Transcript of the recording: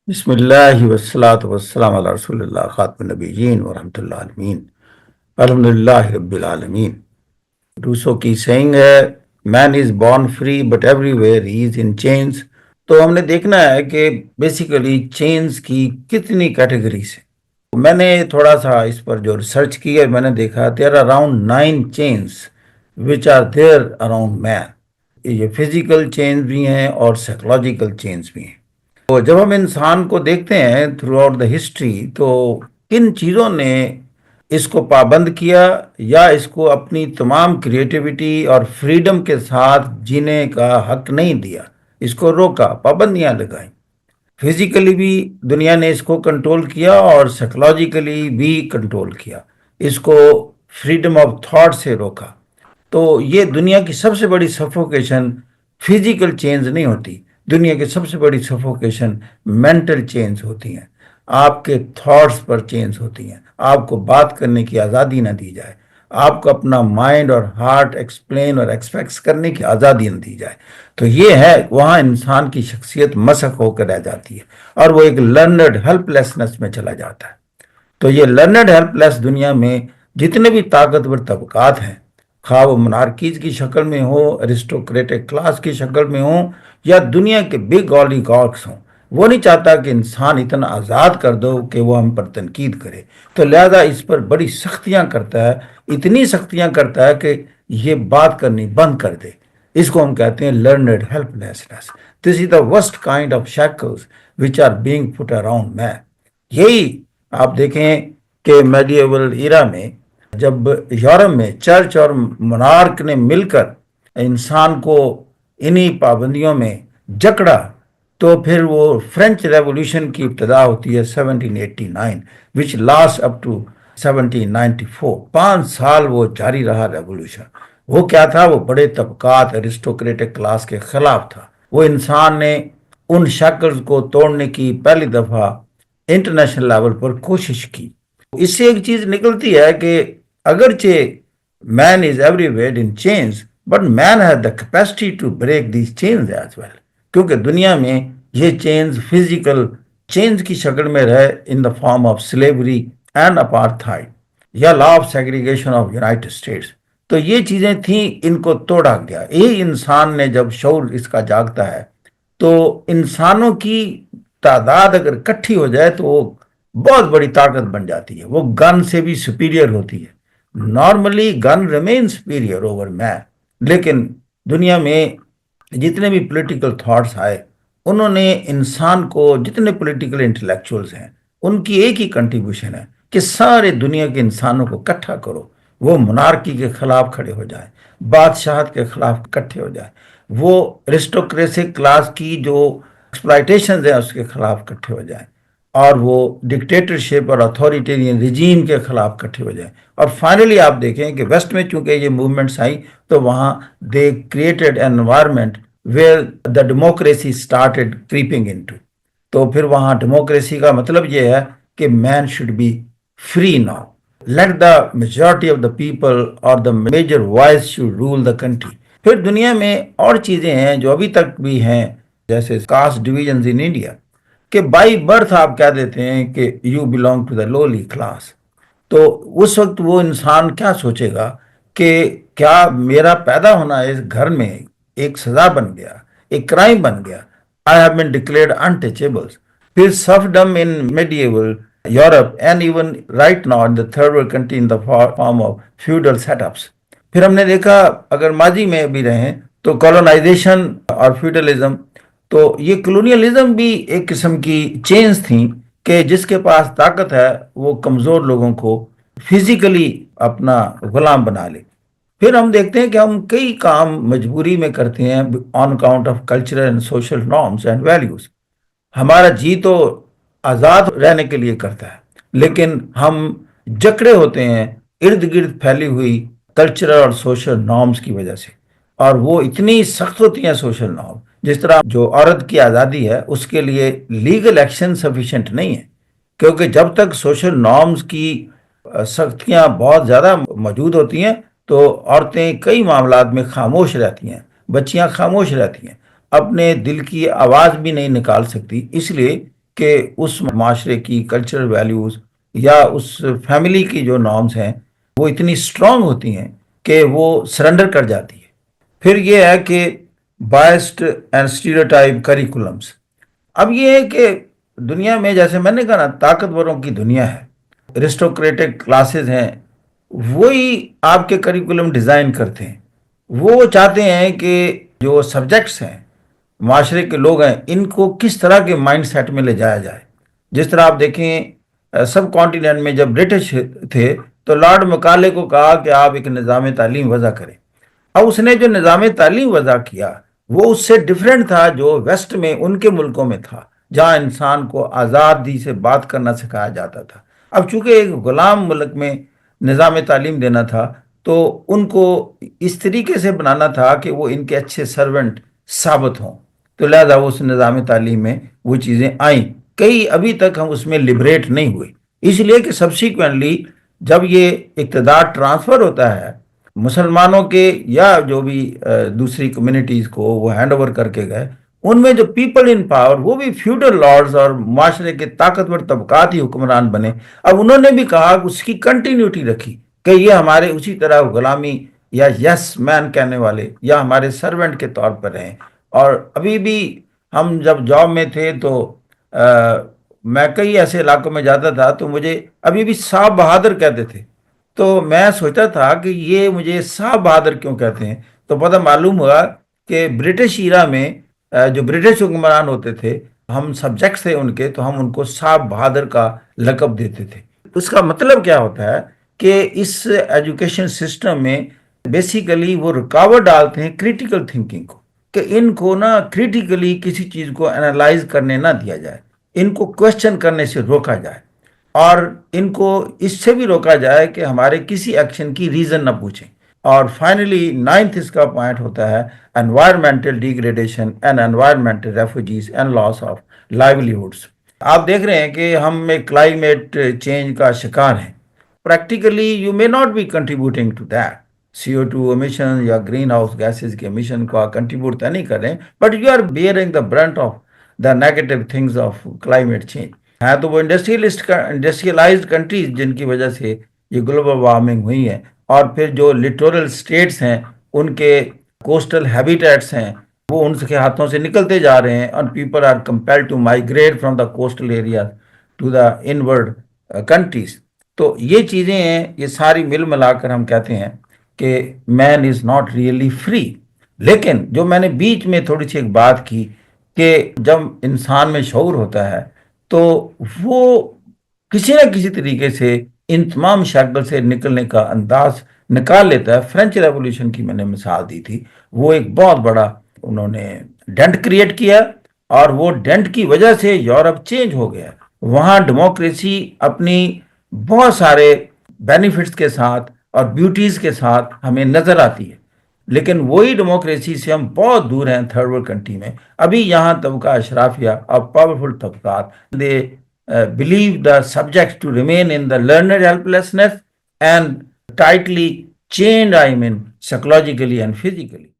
بسم اللہ والصلاة والسلام علی رسول اللہ خاتم النبیین ورحمۃ اللہ عالمین الحمد للہ رب العالمین۔ روسو کی سینگ ہے man is born free but everywhere he is in chains. تو ہم نے دیکھنا ہے کہ بیسیکلی چینز کی کتنی کیٹیگریز ہیں۔ میں نے تھوڑا سا اس پر جو ریسرچ کی ہے، میں نے دیکھا there are around 9 chains which are there around man. یہ فزیکل چینز بھی ہیں اور سائیکولوجیکل چینز بھی ہیں۔ تو جب ہم انسان کو دیکھتے ہیں تھرو آؤٹ دا ہسٹری، تو کن چیزوں نے اس کو پابند کیا یا اس کو اپنی تمام کریٹیوٹی اور فریڈم کے ساتھ جینے کا حق نہیں دیا، اس کو روکا، پابندیاں لگائیں۔ فزیکلی بھی دنیا نے اس کو کنٹرول کیا اور سائیکولوجیکلی بھی کنٹرول کیا، اس کو فریڈم آف تھاٹ سے روکا۔ تو یہ دنیا کی سب سے بڑی سفوکیشن فزیکل چینج نہیں ہوتی، دنیا کی سب سے بڑی سفوکیشن مینٹل چینج ہوتی ہیں۔ آپ کے تھاٹس پر چینج ہوتی ہیں، آپ کو بات کرنے کی آزادی نہ دی جائے، آپ کو اپنا مائنڈ اور ہارٹ ایکسپلین اور ایکسپریس کرنے کی آزادی نہ دی جائے۔ تو یہ ہے وہاں انسان کی شخصیت مسخ ہو کر رہ جاتی ہے اور وہ ایک لرنڈ ہیلپ لیسنس میں چلا جاتا ہے۔ تو یہ لرنڈ ہیلپ لیس دنیا میں جتنے بھی طاقتور طبقات ہیں، خواہ وہ منارکیز کی شکل میں ہو، ارسٹوکریٹک کلاس کی شکل میں ہوں، یا دنیا کے بگ اولیگارکس ہوں، وہ نہیں چاہتا کہ انسان اتنا آزاد کر دو کہ وہ ہم پر تنقید کرے، تو لہذا اس پر بڑی سختیاں کرتا ہے، اتنی سختیاں کرتا ہے کہ یہ بات کرنی بند کر دے۔ اس کو ہم کہتے ہیں learned helplessness. This is the worst kind of shackles which are being put around man. یہی آپ دیکھیں کہ میڈیول ایرا میں جب یورپ میں چرچ اور منارک نے مل کر انسان کو انہی پابندیوں میں جکڑا، تو پھر وہ فرینچ ریولوشن کی ابتدا ہوتی ہے 1789 وچ لاسٹ اپ ٹو 1794۔ 5 سال وہ جاری رہا ریولوشن۔ وہ کیا تھا؟ وہ بڑے طبقات ارسٹوکریٹک کلاس کے خلاف تھا۔ وہ انسان نے ان شکلز کو توڑنے کی پہلی دفعہ انٹرنیشنل لیول پر کوشش کی۔ اس سے ایک چیز نکلتی ہے کہ اگرچہ man is everywhere in chains but man has the capacity to break these chains as well, کیونکہ دنیا میں یہ چینز فزیکل چینز کی شکل میں رہے in the form of slavery and apartheid یا law of segregation of United States. تو یہ چیزیں تھیں، ان کو توڑا گیا۔ یہی انسان نے جب شعور اس کا جاگتا ہے تو انسانوں کی تعداد اگر اکٹھی ہو جائے تو وہ بہت بڑی طاقت بن جاتی ہے، وہ گن سے بھی سپیریئر ہوتی ہے۔ نارملی گن ریمین سپیریئر اوور مین، لیکن دنیا میں جتنے بھی پولیٹیکل تھاٹس آئے، انہوں نے انسان کو، جتنے پولیٹیکل انٹلیکچوئلز ہیں، ان کی ایک ہی کنٹریبیوشن ہے کہ سارے دنیا کے انسانوں کو اکٹھا کرو، وہ منارکی کے خلاف کھڑے ہو جائیں، بادشاہت کے خلاف اکٹھے ہو جائیں، وہ ارسٹوکریسی کلاس کی جو ایکسپلائٹیشنز ہیں اس کے خلاف اکٹھے ہو جائیں، اور وہ ڈکٹیٹرشپ اور اتھارٹیرین رجیم کے خلاف اکٹھے ہو جائیں۔ اور فائنلی آپ دیکھیں کہ ویسٹ میں چونکہ یہ موومنٹس آئیں تو وہاں they created an environment where the democracy started creeping into. تو پھر وہاں ڈیموکریسی کا مطلب یہ ہے کہ man should be free now, let the majority of the people اور the major voice should rule the country. پھر دنیا میں اور چیزیں ہیں جو ابھی تک بھی ہیں، جیسے کاسٹ ڈویژنز ان انڈیا، کہ بائی برتھ آپ کہہ دیتے ہیں کہ you belong to the lowly class. تو اس وقت وہ انسان کیا سوچے گا کہ کیا میرا پیدا ہونا اس گھر میں ایک سزا بن گیا، ایک کرائم بن گیا؟ I have been declared untouchables۔ پھر serfdom in medieval Europe and even right now in the third world country in the form of feudal setups۔ پھر ہم نے دیکھا اگر ماضی میں بھی رہیں تو کولونائزیشن اور فیوڈلزم، تو یہ کلونیلزم بھی ایک قسم کی چینز تھیں کہ جس کے پاس طاقت ہے وہ کمزور لوگوں کو فزیکلی اپنا غلام بنا لے۔ پھر ہم دیکھتے ہیں کہ ہم کئی کام مجبوری میں کرتے ہیں on account of cultural and social norms and values. ہمارا جی تو آزاد رہنے کے لیے کرتا ہے، لیکن ہم جکڑے ہوتے ہیں ارد گرد پھیلی ہوئی کلچرل اور سوشل نارمس کی وجہ سے، اور وہ اتنی سخت ہوتی ہیں سوشل نارم۔ جس طرح جو عورت کی آزادی ہے اس کے لیے لیگل ایکشن سفیشینٹ نہیں ہے، کیونکہ جب تک سوشل نارمز کی سختیاں بہت زیادہ موجود ہوتی ہیں تو عورتیں کئی معاملات میں خاموش رہتی ہیں، بچیاں خاموش رہتی ہیں، اپنے دل کی آواز بھی نہیں نکال سکتی، اس لیے کہ اس معاشرے کی کلچرل ویلیوز یا اس فیملی کی جو نارمز ہیں وہ اتنی اسٹرانگ ہوتی ہیں کہ وہ سرنڈر کر جاتی ہے۔ پھر یہ ہے کہ بائسڈ اینڈ اسٹیریوٹائپ کریکولمس۔ اب یہ ہے کہ دنیا میں جیسے میں نے کہا نا طاقتوروں کی دنیا ہے، ارسٹوکریٹک کلاسز ہیں، وہی آپ کے کریکولم ڈیزائن کرتے ہیں۔ وہ چاہتے ہیں کہ جو سبجیکٹس ہیں، معاشرے کے لوگ ہیں، ان کو کس طرح کے مائنڈ سیٹ میں لے جایا جائے۔ جس طرح آپ دیکھیں سب کانٹیننٹ میں جب برٹش تھے تو لارڈ مکالے کو کہا کہ آپ ایک نظام تعلیم وضع کریں۔ اب اس نے جو نظام تعلیم وضع کیا وہ اس سے ڈیفرنٹ تھا جو ویسٹ میں ان کے ملکوں میں تھا، جہاں انسان کو آزادی سے بات کرنا سکھایا جاتا تھا۔ اب چونکہ ایک غلام ملک میں نظام تعلیم دینا تھا تو ان کو اس طریقے سے بنانا تھا کہ وہ ان کے اچھے سرونٹ ثابت ہوں، تو لہذا اس نظام تعلیم میں وہ چیزیں آئیں۔ کئی ابھی تک ہم اس میں لبریٹ نہیں ہوئے، اس لیے کہ سبسیکوینٹلی جب یہ اقتدار ٹرانسفر ہوتا ہے مسلمانوں کے یا جو بھی دوسری کمیونٹیز کو وہ ہینڈ اوور کر کے گئے، ان میں جو پیپل ان پاور وہ بھی فیوڈل لارڈز اور معاشرے کے طاقتور طبقات ہی حکمران بنے۔ اب انہوں نے بھی کہا کہ اس کی کنٹینیوٹی رکھی کہ یہ ہمارے اسی طرح غلامی یا یس مین کہنے والے یا ہمارے سرونٹ کے طور پر رہیں۔ اور ابھی بھی ہم جب جاب میں تھے تو میں کئی ایسے علاقوں میں جاتا تھا تو مجھے ابھی بھی صاحب بہادر کہتے تھے، تو میں سوچتا تھا کہ یہ مجھے صاحب بہادر کیوں کہتے ہیں، تو پتہ معلوم ہوا کہ برٹش ایرا میں جو برٹش حکمران ہوتے تھے، ہم سبجیکٹس تھے ان کے، تو ہم ان کو صاحب بہادر کا لقب دیتے تھے۔ اس کا مطلب کیا ہوتا ہے کہ اس ایجوکیشن سسٹم میں بیسیکلی وہ رکاوٹ ڈالتے ہیں کریٹیکل تھنکنگ کو، کہ ان کو نا کریٹیکلی کسی چیز کو انالائز کرنے نہ دیا جائے، ان کو کوشچن کرنے سے روکا جائے، اور ان کو اس سے بھی روکا جائے کہ ہمارے کسی ایکشن کی ریزن نہ پوچھیں۔ اور فائنلی نائنتھ اس کا پوائنٹ ہوتا ہے environmental degradation and environmental refugees and loss of livelihoods. آپ دیکھ رہے ہیں کہ ہم ایک کلائمیٹ چینج کا شکار ہیں۔ Practically you may not be contributing to that, CO2 emission یا گرین ہاؤس گیسز کے امیشن کو آپ کنٹریبیوٹ تو نہیں کر رہے ہیں، but you are bearing the brunt of the negative things of climate change. ہے تو وہ انڈسٹریلائزڈ کنٹریز جن کی وجہ سے یہ گلوبل وارمنگ ہوئی ہے، اور پھر جو لٹورل سٹیٹس ہیں ان کے کوسٹل ہیبیٹیٹس ہیں وہ ان کے ہاتھوں سے نکلتے جا رہے ہیں، اور people are compelled to migrate from the coastal area to the inward countries. تو یہ چیزیں ہیں، یہ ساری مل ملا کر ہم کہتے ہیں کہ مین از ناٹ ریئلی فری۔ لیکن جو میں نے بیچ میں تھوڑی سی ایک بات کی کہ جب انسان میں شعور ہوتا ہے تو وہ کسی نہ کسی طریقے سے ان تمام شکل سے نکلنے کا انداز نکال لیتا ہے۔ فرینچ ریولوشن کی میں نے مثال دی تھی، وہ ایک بہت بڑا انہوں نے ڈنٹ کریٹ کیا، اور وہ ڈنٹ کی وجہ سے یورپ چینج ہو گیا۔ وہاں ڈیموکریسی اپنی بہت سارے بینیفٹس کے ساتھ اور بیوٹیز کے ساتھ ہمیں نظر آتی ہے، لیکن وہی ڈیموکریسی سے ہم بہت دور ہیں تھرڈ ورلڈ کنٹری میں۔ ابھی یہاں طبقہ اشرافیہ اور پاورفل طبقات دے believe the subjects to remain in the learned helplessness and tightly chained, I mean, psychologically and physically.